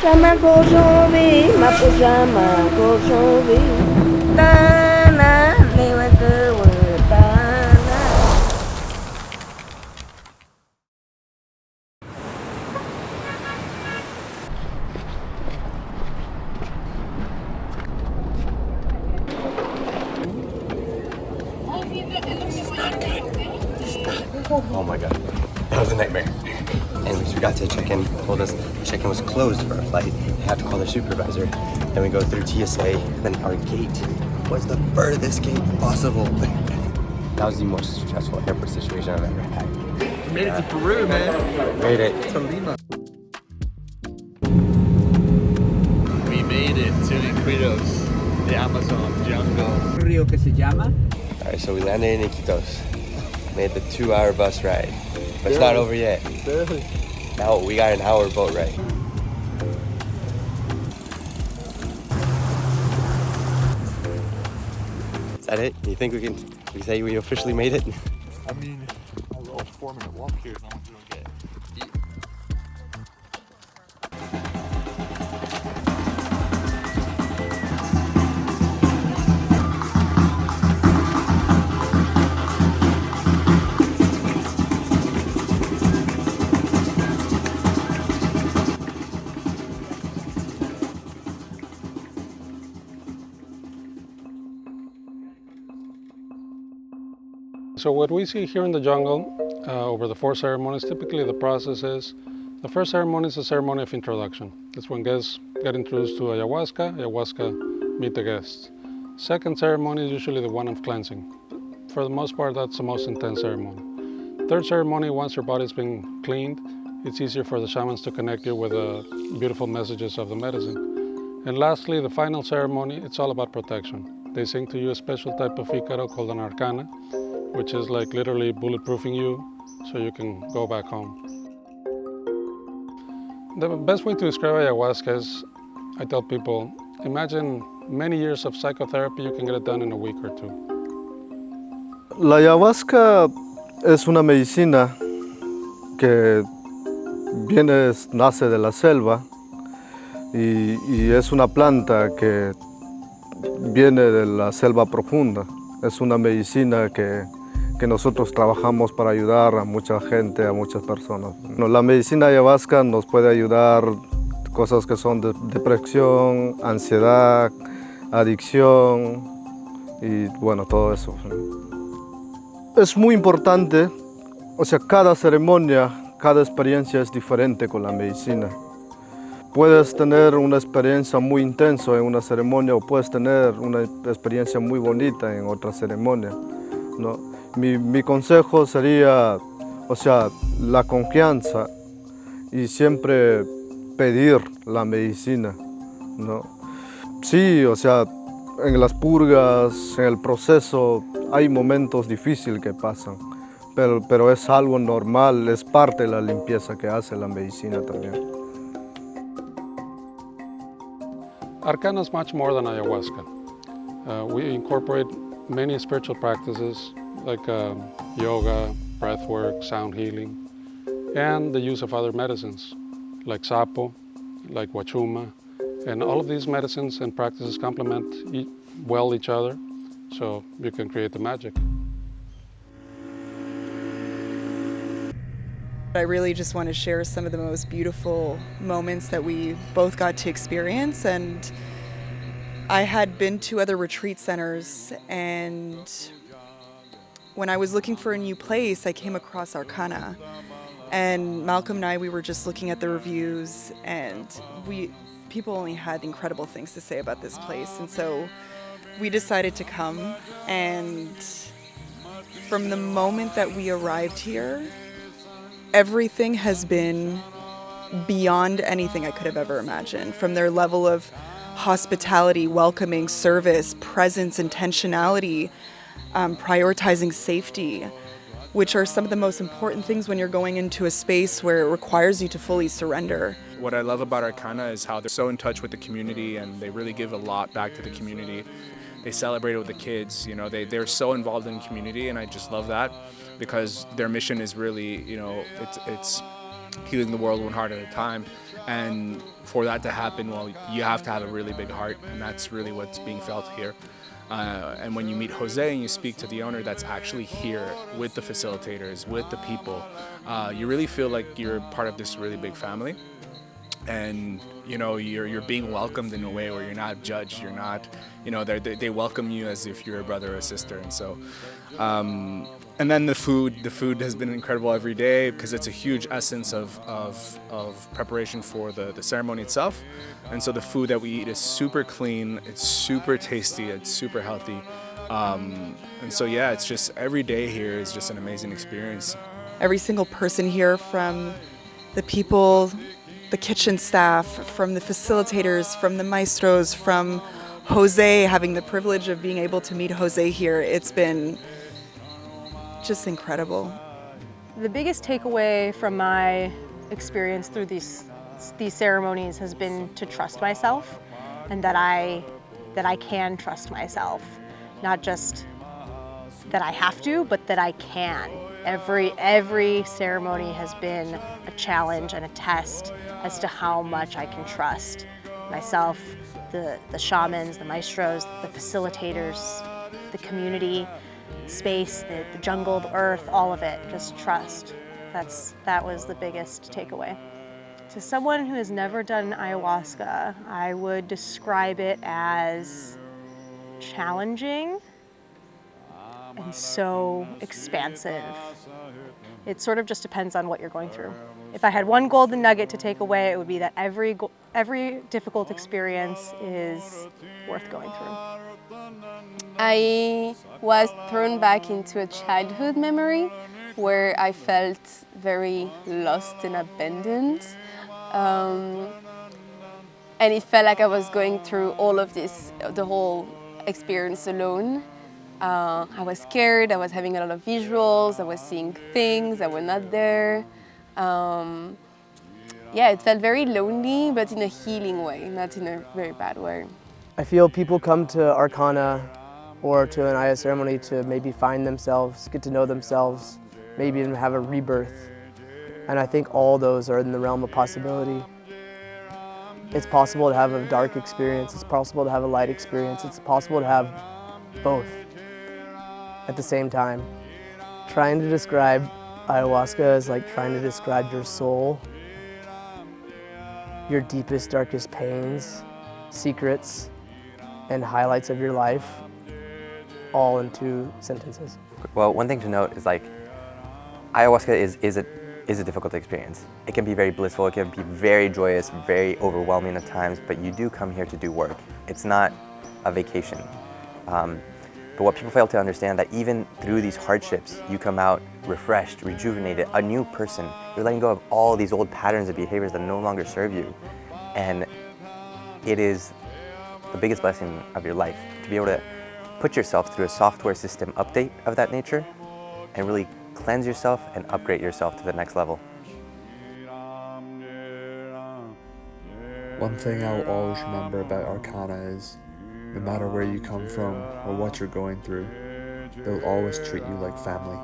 Sama kosovi, mapusama kosovi. Tana lewa tana. Oh my god, that was a nightmare. Anyways, we got to check-in, told us check-in was closed for our flight. They had to call their supervisor. Then we go through TSA, then our gate was the furthest gate possible. That was the most stressful airport situation I've ever had. We made it to Peru, man. Made it. To Lima. We made it to Iquitos, the Amazon jungle. Río que se llama. Alright, so we landed in Iquitos. Made the 2-hour bus ride. But it's not over yet. Barely. Now we got an hour boat ride. Is that it? You think we can say we officially made it? I mean, a little 4-minute walk here, no one's gonna get eat. So what we see here in the jungle over the 4 ceremonies, typically the process is, the first ceremony is a ceremony of introduction. That's when guests get introduced to ayahuasca, ayahuasca meet the guests. Second ceremony is usually the one of cleansing. For the most part, that's the most intense ceremony. Third ceremony, once your body's been cleaned, it's easier for the shamans to connect you with the beautiful messages of the medicine. And lastly, the final ceremony, it's all about protection. They sing to you a special type of ícaro called an Arkana, which is like literally bulletproofing you so you can go back home. The best way to describe ayahuasca is, I tell people, imagine many years of psychotherapy, you can get it done in a week or 2. La ayahuasca es una medicina que nace de la selva y es una planta que viene de la selva profunda. Es una medicina que nosotros trabajamos para ayudar a mucha gente, a muchas personas. La medicina ayahuasca nos puede ayudar cosas que son de depresión, ansiedad, adicción y bueno, todo eso. Es muy importante, o sea, cada ceremonia, cada experiencia es diferente con la medicina. Puedes tener una experiencia muy intensa en una ceremonia o puedes tener una experiencia muy bonita en otra ceremonia, ¿no? Mi consejo sería, o sea, la confianza y siempre pedir la medicina, ¿no? Sí, o sea, en las purgas, en el proceso, hay momentos difíciles que pasan, pero es algo normal, es parte de la limpieza que hace la medicina también. Arkana is much more than ayahuasca. We incorporate many spiritual practices like yoga, breathwork, sound healing, and the use of other medicines like sapo, like huachuma, and all of these medicines and practices complement well each other, so you can create the magic. I really just want to share some of the most beautiful moments that we both got to experience. And I had been to other retreat centers, and when I was looking for a new place, I came across Arkana. And Malcolm and I, we were just looking at the reviews, and people only had incredible things to say about this place. And so we decided to come, and from the moment that we arrived here, everything has been beyond anything I could have ever imagined. From their level of hospitality, welcoming, service, presence, intentionality, prioritizing safety, which are some of the most important things when you're going into a space where it requires you to fully surrender. What I love about Arkana is how they're so in touch with the community, and they really give a lot back to the community. They celebrate with the kids, you know, they're so involved in the community, and I just love that because their mission is really, you know, it's healing the world one heart at a time. And for that to happen, well, you have to have a really big heart, and that's really what's being felt here. And when you meet Jose and you speak to the owner that's actually here with the facilitators, with the people, you really feel like you're part of this really big family. And you know, you're being welcomed in a way where you're not judged. You're not, you know, they welcome you as if you're a brother or a sister. And so, and then the food has been incredible every day, because it's a huge essence of preparation for the ceremony itself. And so the food that we eat is super clean, it's super tasty, it's super healthy. And so yeah, it's just every day here is just an amazing experience. Every single person here, from the people, the kitchen staff, from the facilitators, from the maestros, from Jose, having the privilege of being able to meet Jose here, it's been just incredible. The biggest takeaway from my experience through these ceremonies has been to trust myself, and that I can trust myself. Not just that I have to, but that I can. Every ceremony has been a challenge and a test as to how much I can trust myself, the shamans, the maestros, the facilitators, the community, space, the jungle, the earth, all of it. Just trust. That was the biggest takeaway. To someone who has never done ayahuasca, I would describe it as challenging and so expansive. It sort of just depends on what you're going through. If I had one golden nugget to take away, it would be that every difficult experience is worth going through. I was thrown back into a childhood memory where I felt very lost and abandoned. And it felt like I was going through all of this, the whole experience alone. I was scared, I was having a lot of visuals, I was seeing things that were not there. Yeah, it felt very lonely, but in a healing way, not in a very bad way. I feel people come to Arkana or to an Aya ceremony to maybe find themselves, get to know themselves, maybe even have a rebirth. And I think all those are in the realm of possibility. It's possible to have a dark experience, it's possible to have a light experience, it's possible to have both at the same time. Trying to describe ayahuasca is like trying to describe your soul, your deepest, darkest pains, secrets, and highlights of your life, all in 2 sentences. Well, one thing to note is like, ayahuasca is a difficult experience. It can be very blissful, it can be very joyous, very overwhelming at times, but you do come here to do work. It's not a vacation. But what people fail to understand, that even through these hardships, you come out refreshed, rejuvenated, a new person. You're letting go of all these old patterns of behaviors that no longer serve you. And it is the biggest blessing of your life to be able to put yourself through a software system update of that nature and really cleanse yourself and upgrade yourself to the next level. One thing I'll always remember about Arkana is, no matter where you come from or what you're going through, they'll always treat you like family.